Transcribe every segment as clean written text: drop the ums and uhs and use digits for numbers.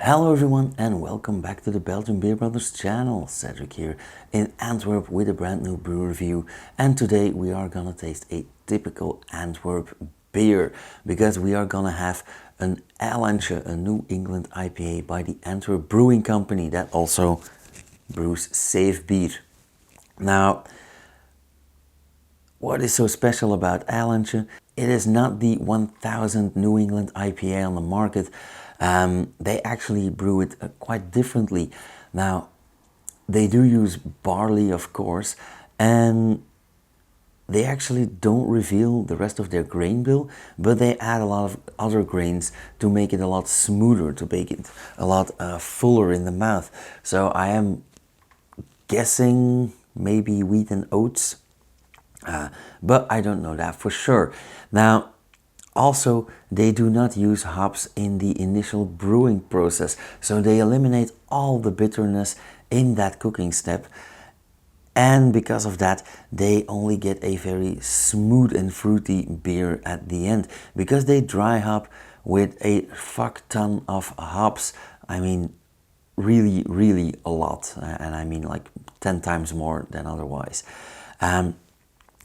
Hello everyone and welcome back to the Belgian Beer Brothers channel. Cedric here in Antwerp with a brand new brew review, and today we are gonna taste a typical Antwerp beer because we are gonna have an Eilandje, a New England IPA by the Antwerp Brewing Company that also brews safe beer. Now, what is so special about Eilandje? It is not the 1000 New England IPA on the market. They actually brew it quite differently. Now, they do use barley, of course, and they actually don't reveal the rest of their grain bill, but they add a lot of other grains to make it a lot smoother, to make it a lot fuller in the mouth. So I am guessing maybe wheat and oats, but I don't know that for sure. Now, also, they do not use hops in the initial brewing process, so they eliminate all the bitterness in that cooking step. And because of that, they only get a very smooth and fruity beer at the end, because they dry hop with a fuck ton of hops. I mean, really a lot, and I mean like 10 times more than otherwise.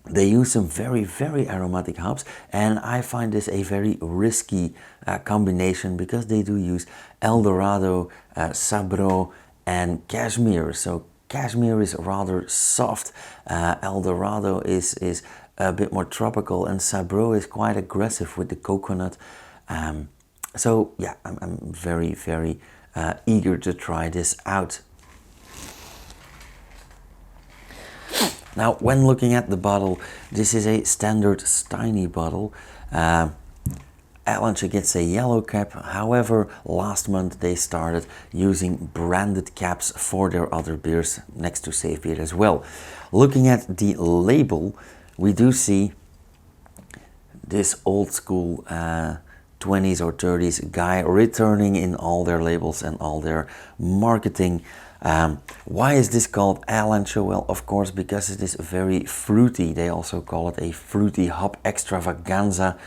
They use some very aromatic hops, and I find this a very risky combination because they do use Eldorado, Sabro and Cashmere. So Cashmere is rather soft, Eldorado is a bit more tropical, and Sabro is quite aggressive with the coconut. So yeah, I'm very eager to try this out. Now, when looking at the bottle, this is a standard Steiny bottle. Eilandje gets a yellow cap. However, last month they started using branded caps for their other beers next to safe beer as well. Looking at the label, we do see this old school 20s or 30s guy returning in all their labels and all their marketing. Why is this called Eilandje? Well, of course, because it is very fruity. They also call it a fruity hop extravaganza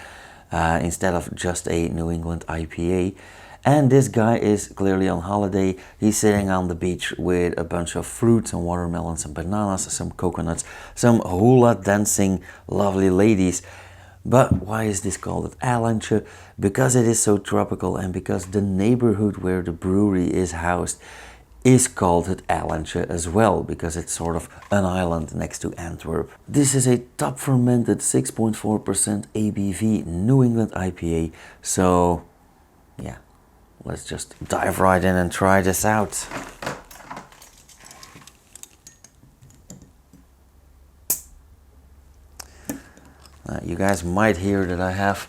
instead of just a New England IPA. And this guy is clearly on holiday. He's sitting on the beach with a bunch of fruits and watermelons and bananas, some coconuts, some hula dancing lovely ladies. But why is this called Eilandje? Because it is so tropical, and because the neighborhood where the brewery is housed is called it Eilandje as well, because it's sort of an island next to Antwerp. This is a top fermented 6.4% ABV New England IPA. So yeah, let's just dive right in and try this out. You guys might hear that I have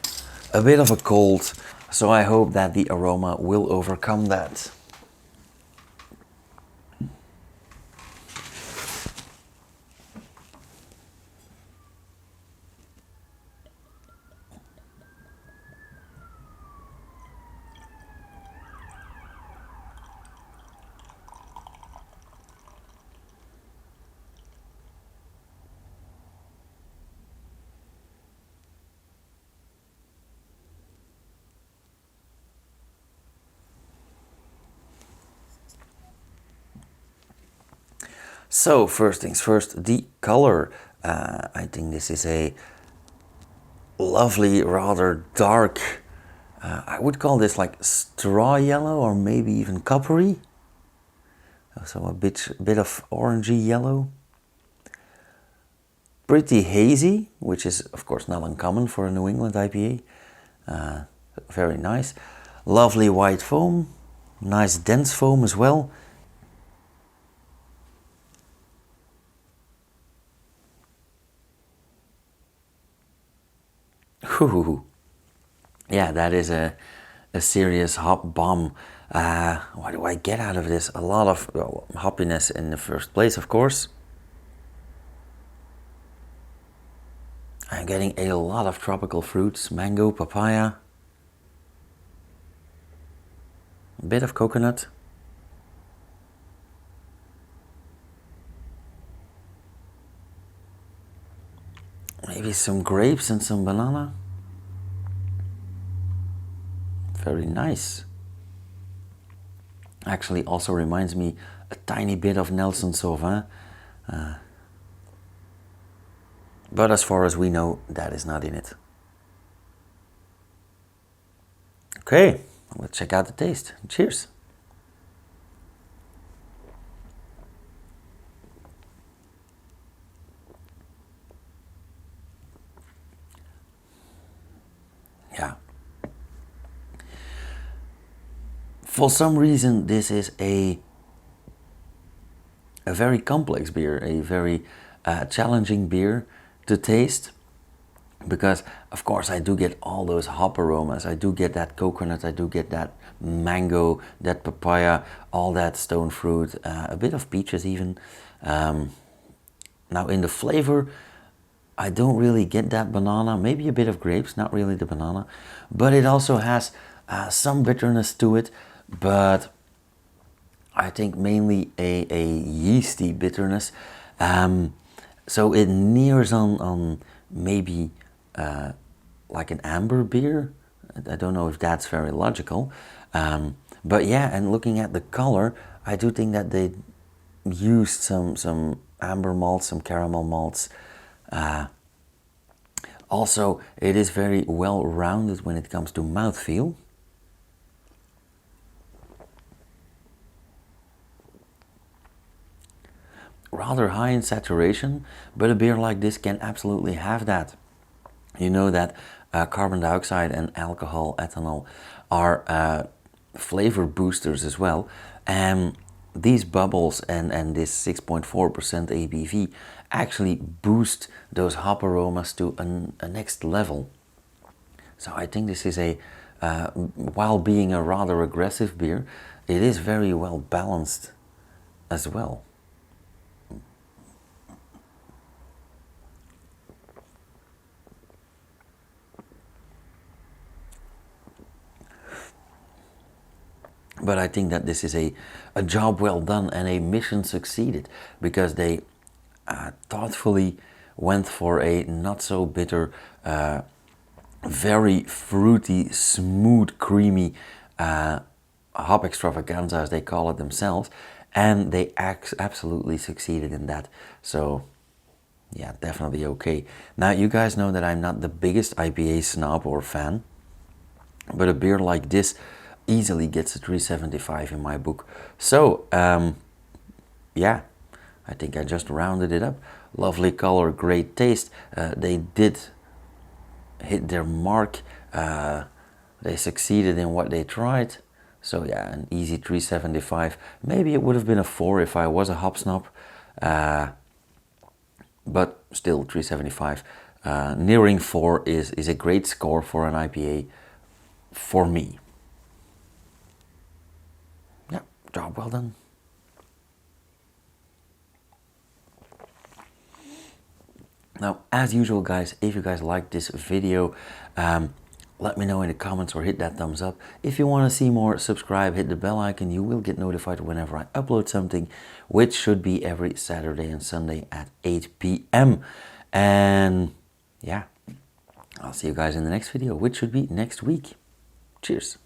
a bit of a cold, so I hope that the aroma will overcome that. So first things first, the color. I think this is a lovely, rather dark, I would call this like straw yellow or maybe even coppery. So a bit of orangey yellow. Pretty hazy, which is of course not uncommon for a New England IPA. Very nice. Lovely white foam, nice dense foam as well. Ooh. Yeah, that is a serious hop bomb. What do I get out of this? A lot of hoppiness in the first place, of course. I'm getting a lot of tropical fruits, mango, papaya, a bit of coconut. Maybe some grapes and some banana. Very nice. Actually also reminds me a tiny bit of Nelson Sauvin. But as far as we know, that is not in it. Okay, let's check out the taste. Cheers. Yeah. For some reason, this is a very complex beer, a very challenging beer to taste, because of course I do get all those hop aromas. I do get that coconut, I do get that mango, that papaya, all that stone fruit, a bit of peaches even. Now in the flavor, I don't really get that banana, maybe a bit of grapes, not really the banana, but it also has some bitterness to it, but I think mainly a yeasty bitterness. So it nears on maybe like an amber beer. I don't know if that's very logical. But yeah, and looking at the color, I do think that they used some amber malts, some caramel malts. Also, it is very well rounded when it comes to mouthfeel. Rather high in saturation, but a beer like this can absolutely have that. You know that carbon dioxide and alcohol, ethanol, are flavor boosters as well. And these bubbles and this 6.4% ABV actually boost those hop aromas to a next level. So I think this is while being a rather aggressive beer, it is very well balanced as well. But I think that this is a job well done and a mission succeeded, because they thoughtfully went for a not so bitter, very fruity, smooth, creamy hop extravaganza, as they call it themselves, and they absolutely succeeded in that. So yeah, definitely okay. Now you guys know that I'm not the biggest IPA snob or fan, but a beer like this easily gets a 375 in my book. So yeah, I think I just rounded it up. Lovely color, great taste. They did hit their mark. They succeeded in what they tried. So yeah, an easy 375. Maybe it would have been a 4 if I was a hop snob, but still 375. Nearing 4 is a great score for an IPA for me. Yeah, job well done. Now, as usual guys, if you guys like this video, let me know in the comments or hit that thumbs up. If you want to see more, subscribe, hit the bell icon. You will get notified whenever I upload something, which should be every Saturday and Sunday at 8 p.m. And yeah, I'll see you guys in the next video, which should be next week. Cheers.